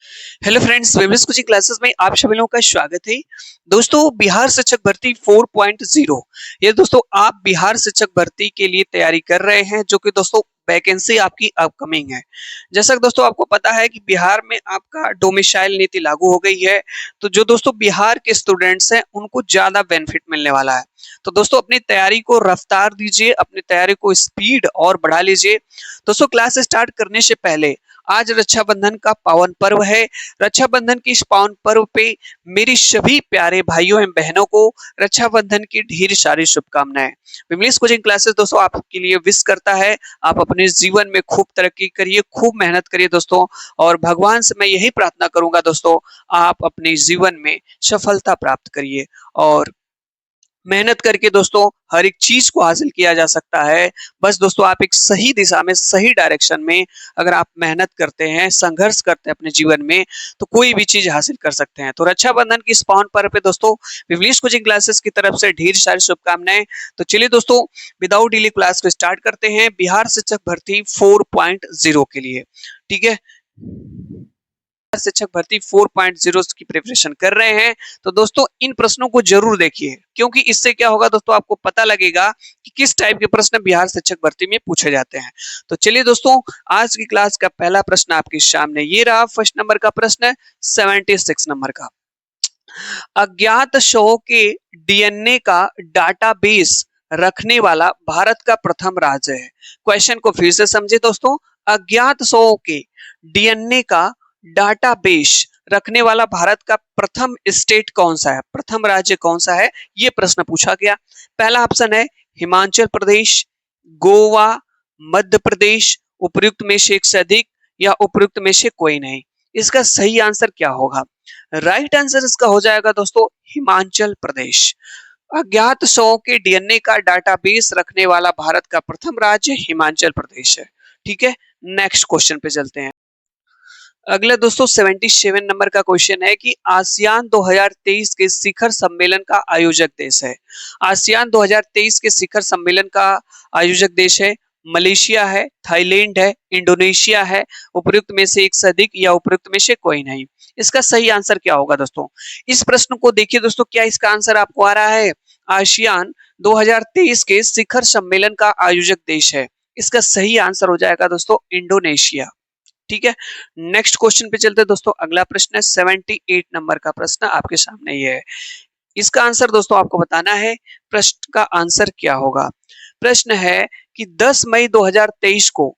Hello friends, वेबलेस coaching classes में आप सभी लोगों का स्वागत है। दोस्तों, बिहार शिक्षक भर्ती 4.0 ये दोस्तों आप बिहार शिक्षक भर्ती के लिए तैयारी कर रहे हैं, जो कि दोस्तों वैकेंसी आपकी अपकमिंग है। जैसा कि दोस्तों आपको पता है कि बिहार में आपका डोमिसाइल नीति लागू हो गई है, तो जो दोस्तों बिहार के स्टूडेंट्स हैं उनको ज्यादा बेनिफिट मिलने वाला है। तो दोस्तों अपनी तैयारी को रफ्तार दीजिए, अपनी तैयारी को स्पीड और बढ़ा लीजिए। दोस्तों क्लास स्टार्ट करने से पहले आज रक्षाबंधन का पावन पर्व है। रक्षाबंधन की इस पावन पर्व पे मेरी सभी प्यारे भाइयों एवं बहनों को रक्षाबंधन की ढेर सारी शुभकामनाएं। विमलेश कोचिंग क्लासेस दोस्तों आपके लिए विश करता है, आप अपने जीवन में खूब तरक्की करिए, खूब मेहनत करिए दोस्तों। और भगवान से मैं यही प्रार्थना करूंगा दोस्तों, आप अपने जीवन में सफलता प्राप्त करिए। और मेहनत करके दोस्तों हर एक चीज को हासिल किया जा सकता है। बस दोस्तों आप एक सही दिशा में, सही डायरेक्शन में अगर आप मेहनत करते हैं, संघर्ष करते हैं अपने जीवन में, तो कोई भी चीज हासिल कर सकते हैं। तो रक्षाबंधन की इस पावन पर्व पे दोस्तों विमलेश कोचिंग क्लासेस की तरफ से ढेर सारी शुभकामनाएं। तो चलिए दोस्तों विदाउट डिले क्लास को स्टार्ट करते हैं बिहार शिक्षक भर्ती 4.0 के लिए। ठीक है, शिक्षक भर्ती 4.0 की प्रिपरेशन कर रहे हैं तो दोस्तों इन प्रश्नों को जरूर देखिए, क्योंकि इससे क्या होगा दोस्तों, आपको पता लगेगा कि किस टाइप के प्रश्न बिहार शिक्षक भर्ती में पूछे जाते हैं। तो चलिए दोस्तों आज की क्लास का पहला प्रश्न आपके सामने ये रहा। फर्स्ट नंबर का प्रश्न है 76 नंबर का। अज्ञात शवों के डीएनए का डाटाबेस रखने वाला भारत का प्रथम राज्य है। क्वेश्चन को फिर से समझे दोस्तों, अज्ञात शवों के डीएनए का डाटाबेस रखने वाला भारत का प्रथम स्टेट कौन सा है, प्रथम राज्य कौन सा है, ये प्रश्न पूछा गया। पहला ऑप्शन है हिमाचल प्रदेश, गोवा, मध्य प्रदेश, उपयुक्त में से एक से अधिक या उपयुक्त में से कोई नहीं। इसका सही आंसर क्या होगा? राइट आंसर इसका हो जाएगा दोस्तों हिमाचल प्रदेश। अज्ञात शवों के डीएनए का डाटाबेस रखने वाला भारत का प्रथम राज्य हिमाचल प्रदेश है। ठीक है, नेक्स्ट क्वेश्चन पे चलते हैं। अगला दोस्तों 77 नंबर का क्वेश्चन है कि आसियान 2023 के शिखर सम्मेलन का आयोजक देश है। आसियान 2023 के शिखर सम्मेलन का आयोजक देश है मलेशिया है, थाईलैंड है, इंडोनेशिया है, उपयुक्त में से एक से अधिक या उपयुक्त में से कोई नहीं। इसका सही आंसर क्या होगा दोस्तों? इस प्रश्न को देखिए दोस्तों, क्या इसका आंसर आपको आ रहा है? आसियान 2023 के शिखर सम्मेलन का आयोजक देश है। इसका सही आंसर हो जाएगा दोस्तों इंडोनेशिया। ठीक है, नेक्स्ट क्वेश्चन पे चलते हैं दोस्तों। अगला प्रश्न है 78 नंबर का प्रश्न आपके सामने ये है। इसका आंसर दोस्तों आपको बताना है। प्रश्न का आंसर क्या होगा? प्रश्न है कि 10 मई 2023 को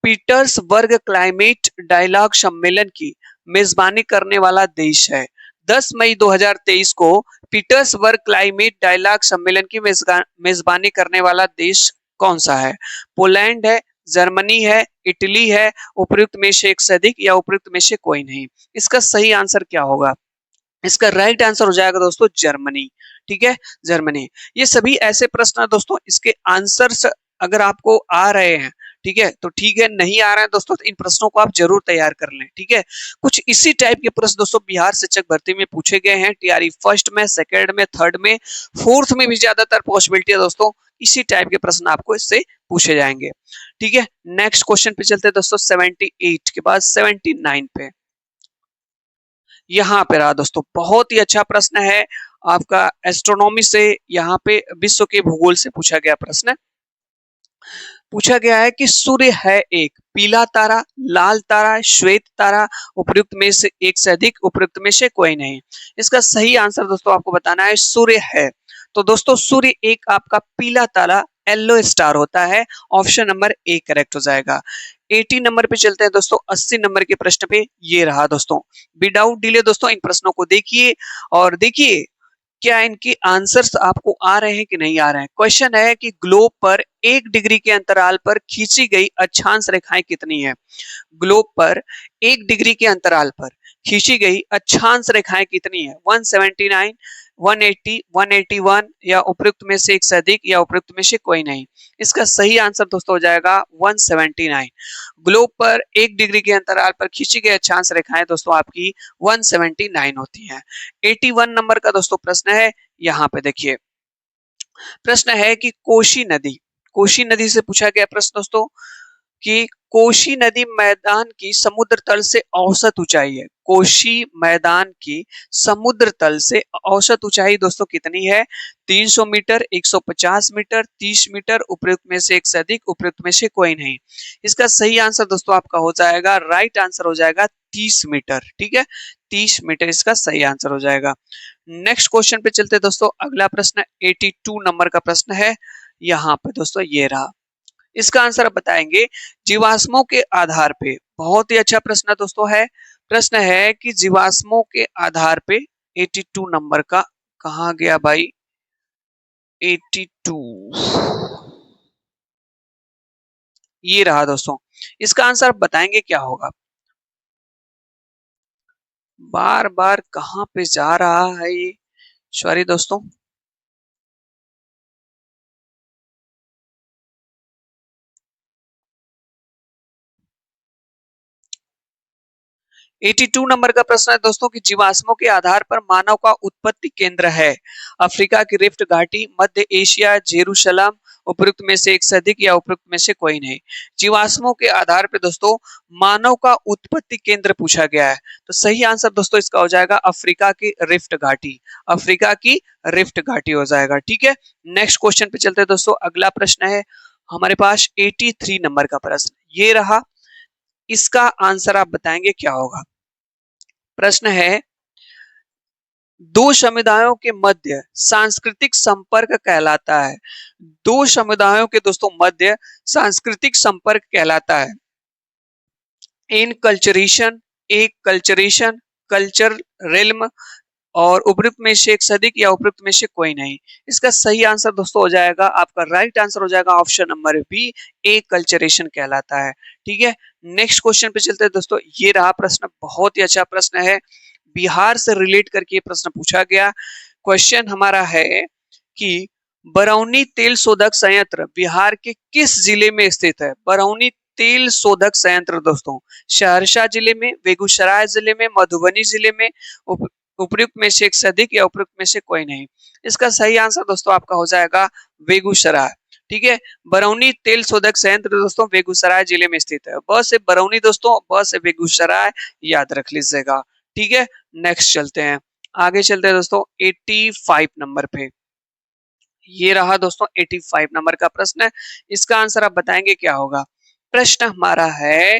पीटर्सबर्ग क्लाइमेट डायलॉग सम्मेलन की मेजबानी करने वाला देश है। 10 मई 2023 को पीटर्सबर्ग क्लाइमेट डायलॉग सम्मेलन की मेजबानी करने वाला देश कौन सा है? पोलैंड है, जर्मनी है, इटली है, उपयुक्त में से एक से अधिक या उपयुक्त में से कोई नहीं। इसका सही आंसर क्या होगा? इसका राइट आंसर हो जाएगा दोस्तों जर्मनी। ठीक है, जर्मनी। ये सभी ऐसे प्रश्न है दोस्तों, इसके आंसर्स अगर आपको आ रहे हैं, ठीक है, तो ठीक है, नहीं आ रहे हैं दोस्तों तो इन प्रश्नों को आप जरूर तैयार कर लें। ठीक है, कुछ इसी टाइप के प्रश्न दोस्तों बिहार शिक्षक भर्ती में पूछे गए हैं। टीआरई फर्स्ट में, सेकंड में, थर्ड में, फोर्थ में भी ज्यादातर पॉसिबिलिटी है दोस्तों इसी टाइप के प्रश्न आपको इससे पूछे जाएंगे। ठीक है, नेक्स्ट क्वेश्चन पे चलते हैं दोस्तों 78 के बाद 79 पे। यहाँ पे रहा दोस्तों, बहुत ही अच्छा प्रश्न है आपका एस्ट्रोनॉमी से, यहाँ पे विश्व के भूगोल से पूछा गया प्रश्न। पूछा गया है कि सूर्य है एक पीला तारा, लाल तारा, श्वेत तारा, उपयुक्त में से एक से अधिक, उपयुक्त में से कोई नहीं। इसका सही आंसर दोस्तों आपको बताना है सूर्य है। तो दोस्तों सूर्य एक आपका पीला तारा, येलो स्टार होता है। ऑप्शन नंबर ए करेक्ट हो जाएगा। 80 नंबर पे चलते हैं दोस्तों। 80 नंबर के प्रश्न पे ये रहा दोस्तों। विदाउट डिले दोस्तों इन प्रश्नों को देखिए और देखिए क्या इनके आंसर्स आपको आ रहे हैं कि नहीं आ रहे हैं। क्वेश्चन है कि ग्लोब पर 1 डिग्री के अंतराल पर खींची गई अक्षांश रेखाएं कितनी है? ग्लोब पर 1 डिग्री के अंतराल पर खींची गई अक्षांश रेखाएं कितनी है? 179, 180, 181 या उपयुक्त में से एक से अधिक या उपयुक्त में से कोई नहीं। इसका सही आंसर दोस्तों हो जाएगा 179। ग्लोब पर 1 डिग्री के अंतराल पर खींची गई अक्षांश रेखाएं दोस्तों आपकी 179 होती हैं। 81 नंबर का दोस्तों प्रश्न है, यहाँ पे देखिए। प्रश्न है कि कोशी नदी से पूछा गया प्रश्न दोस्तों कि कोशी नदी मैदान की समुद्र तल से औसत ऊंचाई है। कोशी मैदान की समुद्र तल से औसत ऊंचाई दोस्तों कितनी है? 300 मीटर, 150 मीटर, 30 मीटर, उपयुक्त में से एक से अधिक, उपयुक्त में से कोई नहीं। इसका सही आंसर दोस्तों आपका हो जाएगा, राइट आंसर हो जाएगा 30 मीटर। ठीक है, 30 मीटर इसका सही आंसर हो जाएगा। नेक्स्ट क्वेश्चन पे चलते दोस्तों। अगला प्रश्न 82 नंबर का प्रश्न है यहाँ पे दोस्तों, ये रहा। इसका आंसर आप बताएंगे जीवाश्मों के आधार पे। बहुत ही अच्छा प्रश्न दोस्तों है। प्रश्न है कि जीवाश्मों के आधार पे 82 नंबर का, कहा गया भाई 82, ये रहा दोस्तों। इसका आंसर आप बताएंगे क्या होगा? बार बार कहां पे जा रहा है ये, सॉरी दोस्तों। 82 नंबर का प्रश्न है दोस्तों कि जीवाश्मों के आधार पर मानव का उत्पत्ति केंद्र है। अफ्रीका की रिफ्ट घाटी, मध्य एशिया, जेरूशलम, उपयुक्त में से एक से अधिक या उपयुक्त में से कोई नहीं। जीवाश्मों के आधार पर दोस्तों मानव का उत्पत्ति केंद्र पूछा गया है, तो सही आंसर दोस्तों इसका हो जाएगा अफ्रीका की रिफ्ट घाटी। अफ्रीका की रिफ्ट घाटी हो जाएगा। ठीक है, नेक्स्ट क्वेश्चन पे चलते हैं दोस्तों। अगला प्रश्न है हमारे पास 83 नंबर का प्रश्न, ये रहा। इसका आंसर आप बताएंगे क्या होगा? प्रश्न है दो समुदायों के मध्य सांस्कृतिक संपर्क कहलाता है। दो समुदायों के दोस्तों मध्य सांस्कृतिक संपर्क कहलाता है। इन कल्चरेशन, एक कल्चरेशन, कल्चर रेल्म, और उपयुक्त में से एक से अधिक या उपयुक्त में से कोई नहीं। इसका सही आंसर दोस्तों हो जाएगा, आपका राइट आंसर हो जाएगा ऑप्शन नंबर बी, ए कल्चरेशन कहलाता है। ठीक है, नेक्स्ट क्वेश्चन पे चलते हैं दोस्तों। ये रहा प्रश्न, बहुत ही अच्छा प्रश्न है, बिहार से रिलेट करके ये प्रश्न पूछा गया। क्वेश्चन हमारा है कि बरौनी तेल शोधक संयंत्र बिहार के किस जिले में स्थित है? बरौनी तेल शोधक संयंत्र दोस्तों सहरसा जिले में, बेगूसराय जिले में, मधुबनी जिले में, उपयुक्त में से एक से अधिक या उपयुक्त में से कोई नहीं। इसका सही आंसर दोस्तों आपका हो जाएगा बेगूसराय। ठीक है, बरौनी तेल शोधक संयंत्र दोस्तों बेगूसराय जिले में स्थित है। ब से बरौनी दोस्तों, ब से बेगूसराय, याद रख लीजिएगा। ठीक है, नेक्स्ट चलते हैं, आगे चलते हैं दोस्तों 85 नंबर पे। ये रहा दोस्तों 85 नंबर का प्रश्न है। इसका आंसर आप बताएंगे क्या होगा? प्रश्न हमारा है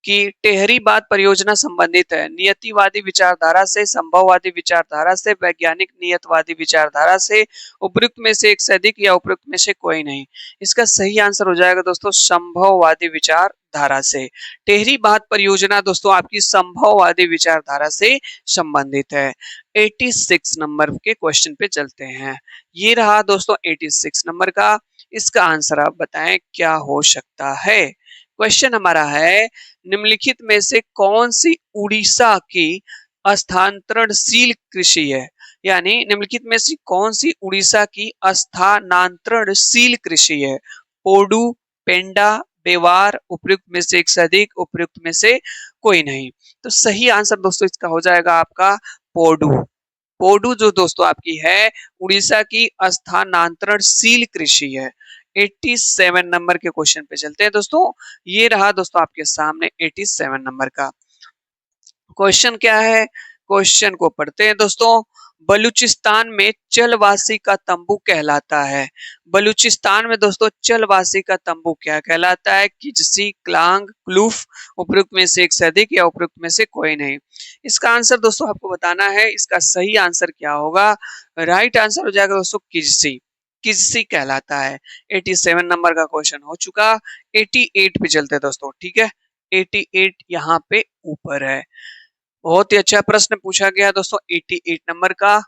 कि टेहरी बात परियोजना संबंधित है नियतिवादी विचारधारा से, संभववादी विचारधारा से, वैज्ञानिक नियतवादी विचारधारा से, उपयुक्त में से एक से अधिक या उपयुक्त में से कोई नहीं। इसका सही आंसर हो जाएगा दोस्तों संभववादी विचारधारा से। टेहरी बात परियोजना दोस्तों आपकी संभववादी विचारधारा से संबंधित है। 86 नंबर के क्वेश्चन पे चलते हैं। ये रहा दोस्तों 86 नंबर का। इसका आंसर आप बताएं क्या हो सकता है? क्वेश्चन हमारा है निम्नलिखित में से कौन सी उड़ीसा की स्थानांतरणशील कृषि है? यानी निम्नलिखित में से कौन सी उड़ीसा की स्थानांतरणशील कृषि है? पोडू, पेंडा, बेवार, उपयुक्त में से एक से अधिक, उपयुक्त में से कोई नहीं। तो सही आंसर दोस्तों इसका हो जाएगा आपका पोडू। पोडू जो दोस्तों आपकी है उड़ीसा की स्थानांतरणशील कृषि है। 87 नंबर के क्वेश्चन पे चलते हैं दोस्तों। ये रहा दोस्तों आपके सामने 87 नंबर का क्वेश्चन। क्या है, क्वेश्चन को पढ़ते हैं दोस्तों। बलूचिस्तान में चलवासी का तंबू कहलाता है। बलूचिस्तान में दोस्तों चलवासी का तंबू क्या कहलाता है? किजसी, क्लांग, क्लूफ, उपयुक्त में से एक से अधिक या उपयुक्त में से कोई नहीं। इसका आंसर दोस्तों आपको बताना है। इसका सही आंसर क्या होगा? राइट आंसर हो जाएगा दोस्तों किजसी। किजसी कहलाता है। 87 नंबर का क्वेश्चन हो चुका। 88 पे चलते हैं दोस्तों। ठीक है, 88 यहाँ पे ऊपर है। बहुत ही अच्छा प्रश्न पूछा गया दोस्तों 88 नंबर का।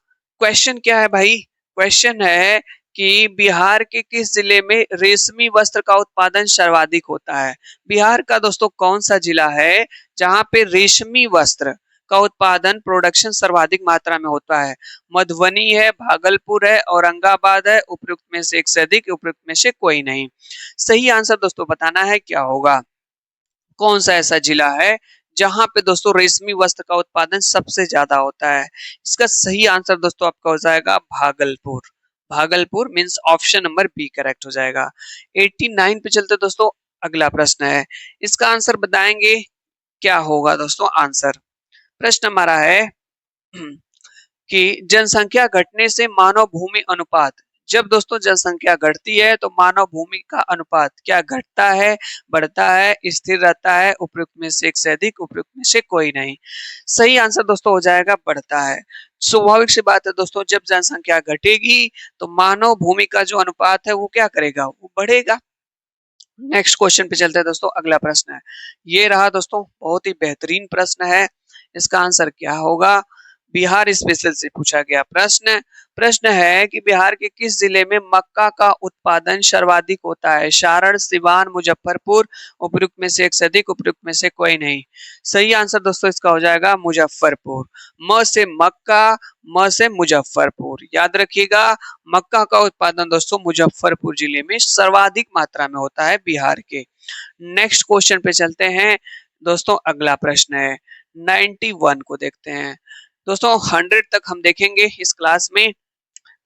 क्वेश्चन क्या है भाई? क्वेश्चन है कि बिहार के किस जिले में रेशमी वस्त्र का उत्पादन सर्वाधिक होता है? बिहार का दोस्तों कौन सा जिला है जहां पे रेशमी वस्त्र का उत्पादन, प्रोडक्शन सर्वाधिक मात्रा में होता है? मधुबनी है, भागलपुर है, औरंगाबाद है, उपयुक्त में से एक से अधिक, उपयुक्त में से कोई नहीं। सही आंसर दोस्तों बताना है क्या होगा? कौन सा ऐसा जिला है जहां पे दोस्तों रेशमी वस्त्र का उत्पादन सबसे ज्यादा होता है? इसका सही आंसर दोस्तों आपका हो जाएगा Bhagalpur. Bhagalpur means option number B correct हो जाएगा। 89 पे चलते दोस्तों। अगला प्रश्न है, इसका आंसर बताएंगे क्या होगा दोस्तों आंसर। प्रश्न हमारा है कि जनसंख्या घटने से मानव भूमि अनुपात, जब दोस्तों जनसंख्या घटती है तो मानव भूमि का अनुपात क्या घटता है, बढ़ता है, स्थिर रहता है? उपयुक्त में से एक से अधिक, उपयुक्त में से कोई नहीं। सही आंसर दोस्तों हो जाएगा बढ़ता है। स्वाभाविक सी बात है दोस्तों, जब जनसंख्या घटेगी तो मानव भूमि का जो अनुपात है वो क्या करेगा, वो बढ़ेगा। नेक्स्ट क्वेश्चन पे चलते हैं दोस्तों, अगला प्रश्न है, ये रहा दोस्तों बहुत ही बेहतरीन प्रश्न है, इसका आंसर क्या होगा। बिहार स्पेशल से पूछा गया प्रश्न। प्रश्न है कि बिहार के किस जिले में मक्का का उत्पादन सर्वाधिक होता है? सारण, सिवान, मुजफ्फरपुर, उपयुक्त में से एक से अधिक, उपयुक्त में से कोई नहीं। सही आंसर दोस्तों इसका हो जाएगा मुजफ्फरपुर। म से मक्का, म से मुजफ्फरपुर, याद रखिएगा। मक्का का उत्पादन दोस्तों मुजफ्फरपुर जिले में सर्वाधिक मात्रा में होता है बिहार के। नेक्स्ट क्वेश्चन पे चलते हैं दोस्तों, अगला प्रश्न है 91 को देखते हैं दोस्तों। 100 तक हम देखेंगे इस क्लास में।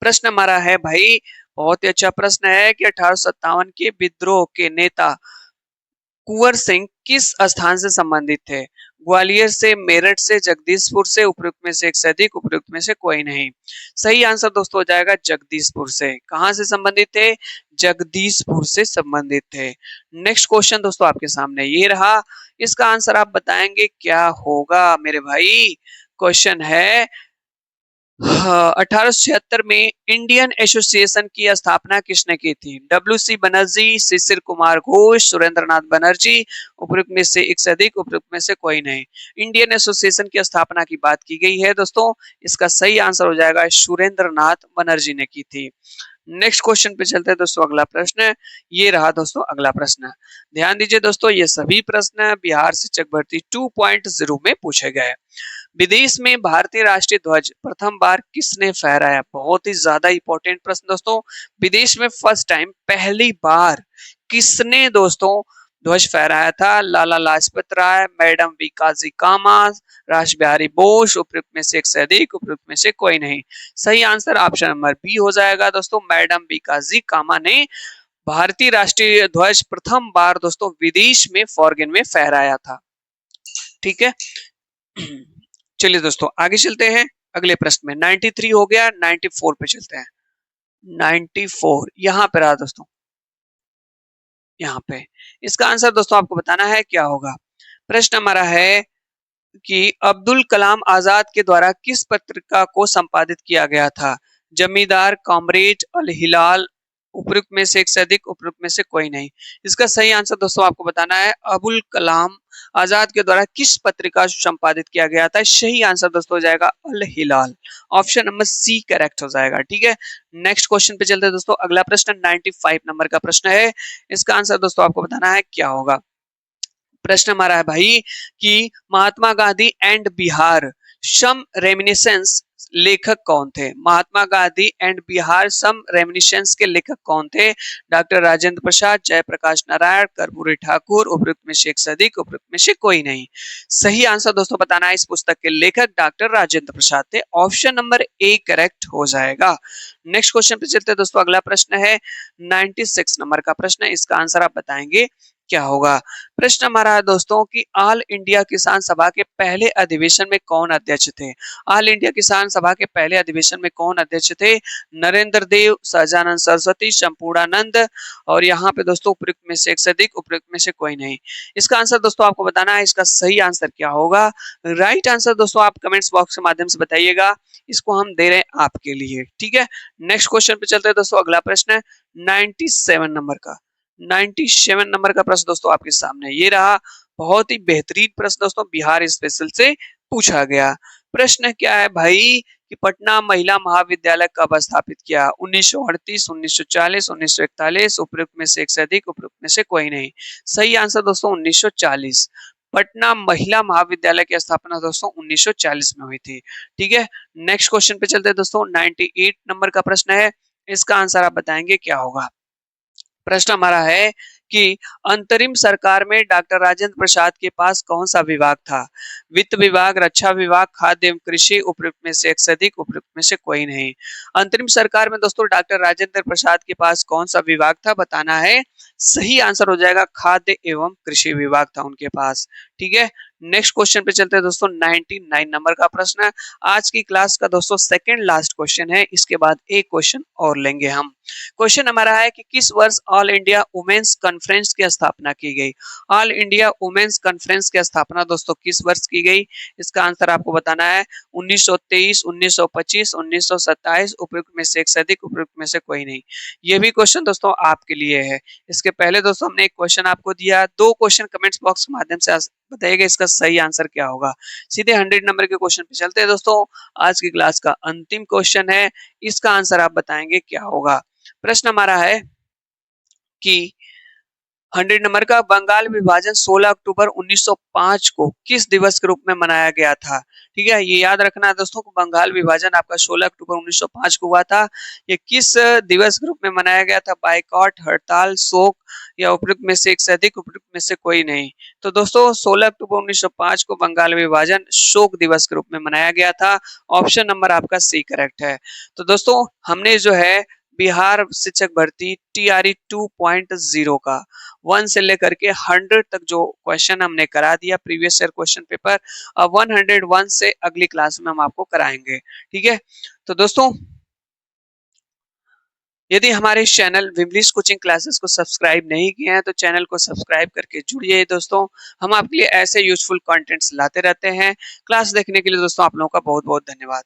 प्रश्न हमारा है भाई, बहुत ही अच्छा प्रश्न है कि 1857 के विद्रोह के नेता कुंवर सिंह किस स्थान से संबंधित थे? ग्वालियर से, मेरठ से, जगदीशपुर से, उपयुक्त में से एक से अधिक, उपयुक्त में से कोई नहीं। सही आंसर दोस्तों हो जाएगा जगदीशपुर से। कहां से संबंधित थे? जगदीशपुर से संबंधित थे। नेक्स्ट क्वेश्चन दोस्तों आपके सामने ये रहा, इसका आंसर आप बताएंगे क्या होगा मेरे भाई। क्वेश्चन है, 1876 में इंडियन एसोसिएशन की स्थापना किसने की थी? डब्ल्यू.सी. बनर्जी, शिशिर कुमार घोष, सुरेंद्रनाथ बनर्जी, उपयुक्त में से एक से अधिक, उपयुक्त में से कोई नहीं। इंडियन एसोसिएशन की स्थापना की बात की गई है दोस्तों, इसका सही आंसर हो जाएगा सुरेंद्रनाथ बनर्जी ने की थी। नेक्स्ट क्वेश्चन पे चलते हैं दोस्तों, अगला प्रश्न ये रहा दोस्तों, अगला प्रश्न ध्यान दीजिए दोस्तों, ये सभी प्रश्न बिहार शिक्षक भर्ती 2.0 में पूछे गए। विदेश में भारतीय राष्ट्रीय ध्वज प्रथम बार किसने फहराया? बहुत ही ज्यादा इंपॉर्टेंट प्रश्न दोस्तों। विदेश में फर्स्ट टाइम, पहली बार किसने दोस्तों ध्वज फहराया था? लाला लाजपत राय, मैडम वीकाजी कामा, रास बिहारी बोस, उपयुक्त में से एक से अधिक, उपयुक्त में से कोई नहीं। सही आंसर ऑप्शन नंबर बी हो जाएगा दोस्तों, मैडम वीकाजी कामा ने भारतीय राष्ट्रीय ध्वज प्रथम बार दोस्तों विदेश में फॉरगन में फहराया था। ठीक है, चलिए दोस्तों आगे चलते हैं अगले प्रश्न में। 93 हो गया, 94 पे चलते हैं। 94 यहाँ पे रहा दोस्तों, यहाँ पे इसका आंसर दोस्तों आपको बताना है क्या होगा। प्रश्न हमारा है कि अब्दुल कलाम आजाद के द्वारा किस पत्रिका को संपादित किया गया था? जमींदार, कॉमरेड, अल हिलाल, उपयुक्त में से एक से अधिक, उपयुक्त में से कोई नहीं। इसका सही आंसर दोस्तों आपको बताना है, अबुल कलाम आजाद के द्वारा किस पत्रिका संपादित किया गया था। सही आंसर दोस्तों हो जाएगा अल हिलाल, ऑप्शन नंबर सी करेक्ट हो जाएगा। ठीक है, नेक्स्ट क्वेश्चन पे चलते हैं दोस्तों, अगला प्रश्न 95 नंबर का प्रश्न है, इसका आंसर दोस्तों आपको बताना है क्या होगा। प्रश्न हमारा है भाई कि Mahatma Gandhi and Bihar some reminiscences लेखक कौन थे? Mahatma Gandhi and Bihar some reminiscences के लेखक कौन थे? डॉक्टर राजेंद्र प्रसाद, जयप्रकाश नारायण, कर्पूरी ठाकुर, उपयुक्त में से एक से अधिक, उपयुक्त में से कोई नहीं। सही आंसर दोस्तों बताना है, इस पुस्तक के लेखक डॉक्टर राजेंद्र प्रसाद थे, ऑप्शन नंबर ए करेक्ट हो जाएगा। नेक्स्ट क्वेश्चन पे चलते हैं दोस्तों, अगला प्रश्न है 96 नंबर का प्रश्न है, इसका आंसर आप बताएंगे क्या होगा। प्रश्न हमारा है दोस्तों कि ऑल इंडिया किसान सभा के पहले अधिवेशन में कौन अध्यक्ष थे? ऑल इंडिया किसान सभा के पहले अधिवेशन में कौन अध्यक्ष थे? नरेंद्र देव, सहजानंद सरस्वती, संपूर्णानंद, और यहाँ पे दोस्तों उपयुक्त में से एक से अधिक, उपयुक्त में से कोई नहीं। इसका आंसर दोस्तों आपको बताना है, इसका सही आंसर क्या होगा। राइट आंसर दोस्तों आप कमेंट्स बॉक्स के माध्यम से बताइएगा, इसको हम दे रहे हैं आपके लिए। ठीक है, नेक्स्ट क्वेश्चन पे चलते हैं दोस्तों, अगला प्रश्न है 97 नंबर का। 97 नंबर का प्रश्न दोस्तों आपके सामने ये रहा, बहुत ही बेहतरीन प्रश्न दोस्तों, बिहार स्पेशल से पूछा गया। प्रश्न क्या है भाई कि पटना महिला महाविद्यालय कब स्थापित किया? 1938, 1940, 1941, उपयुक्त में से एक से अधिक, उपयुक्त में से कोई नहीं। सही आंसर दोस्तों 1940। पटना महिला महाविद्यालय की स्थापना दोस्तों 1940 में हुई थी। ठीक है, नेक्स्ट क्वेश्चन पे चलते हैं दोस्तों, 98 नंबर का प्रश्न है, इसका आंसर आप बताएंगे क्या होगा। प्रश्न हमारा है कि अंतरिम सरकार में डॉक्टर राजेंद्र प्रसाद के पास कौन सा विभाग था? वित्त विभाग, रक्षा विभाग, खाद्य एवं कृषि, उपयुक्त में से एक से अधिक, उपयुक्त में से कोई नहीं। अंतरिम सरकार में दोस्तों डॉक्टर राजेंद्र प्रसाद के पास कौन सा विभाग था बताना है। सही आंसर हो जाएगा खाद्य एवं कृषि विभाग था उनके पास। ठीक है, नेक्स्ट क्वेश्चन पे चलते हैं दोस्तों। 99 नंबर का प्रश्न है आज की क्लास का दोस्तों, सेकंड लास्ट क्वेश्चन है। इसके बाद एक क्वेश्चन और लेंगे हम। क्वेश्चन हमारा है कि किस वर्ष ऑल इंडिया वुमेन्स कॉन्फ्रेंस की स्थापना की गई? ऑल इंडिया वुमेन्स कॉन्फ्रेंस की स्थापना दोस्तों किस वर्ष की गई? इसका आंसर आपको बताना है। 1923, 1925, 1927, उपयुक्त में से एक से अधिक, उपयुक्त में से कोई नहीं। ये भी क्वेश्चन दोस्तों आपके लिए है। इसके पहले दोस्तों हमने एक क्वेश्चन आपको दिया, 2 क्वेश्चन कमेंट्स बॉक्स के माध्यम से बताइएगा इसका सही आंसर क्या होगा। सीधे 100 नंबर के क्वेश्चन पे चलते हैं दोस्तों। आज की क्लास का अंतिम क्वेश्चन है, इसका आंसर आप बताएंगे क्या होगा। प्रश्न हमारा है कि 100 नंबर का, बंगाल विभाजन 16 अक्टूबर 1905 को किस दिवस के रूप में मनाया गया था? ठीक है, ये याद रखना है दोस्तों को बंगाल विभाजन आपका 16 अक्टूबर 1905 को हुआ था। ये किस दिवस के रूप में मनाया गया था? बाइकॉट, हड़ताल, शोक या उपयुक्त में से एक से अधिक, उपयुक्त में से कोई नहीं। तो दोस्तों 16 अक्टूबर 1905 को बंगाल विभाजन शोक दिवस के रूप में मनाया गया था। ऑप्शन नंबर आपका सी करेक्ट है। तो दोस्तों हमने जो है बिहार शिक्षक भर्ती टीआरई 2.0 का 1 से लेकर के 100 तक जो क्वेश्चन हमने करा दिया प्रीवियस ईयर क्वेश्चन पेपर, अब 101 से अगली क्लास में हम आपको कराएंगे। ठीक है, तो दोस्तों यदि हमारे इस चैनल विमलिश कोचिंग क्लासेस को सब्सक्राइब नहीं किए हैं तो चैनल को सब्सक्राइब करके जुड़िए दोस्तों। हम आपके लिए ऐसे यूजफुल कंटेंट्स लाते रहते हैं। क्लास देखने के लिए दोस्तों आप लोगों का बहुत बहुत धन्यवाद।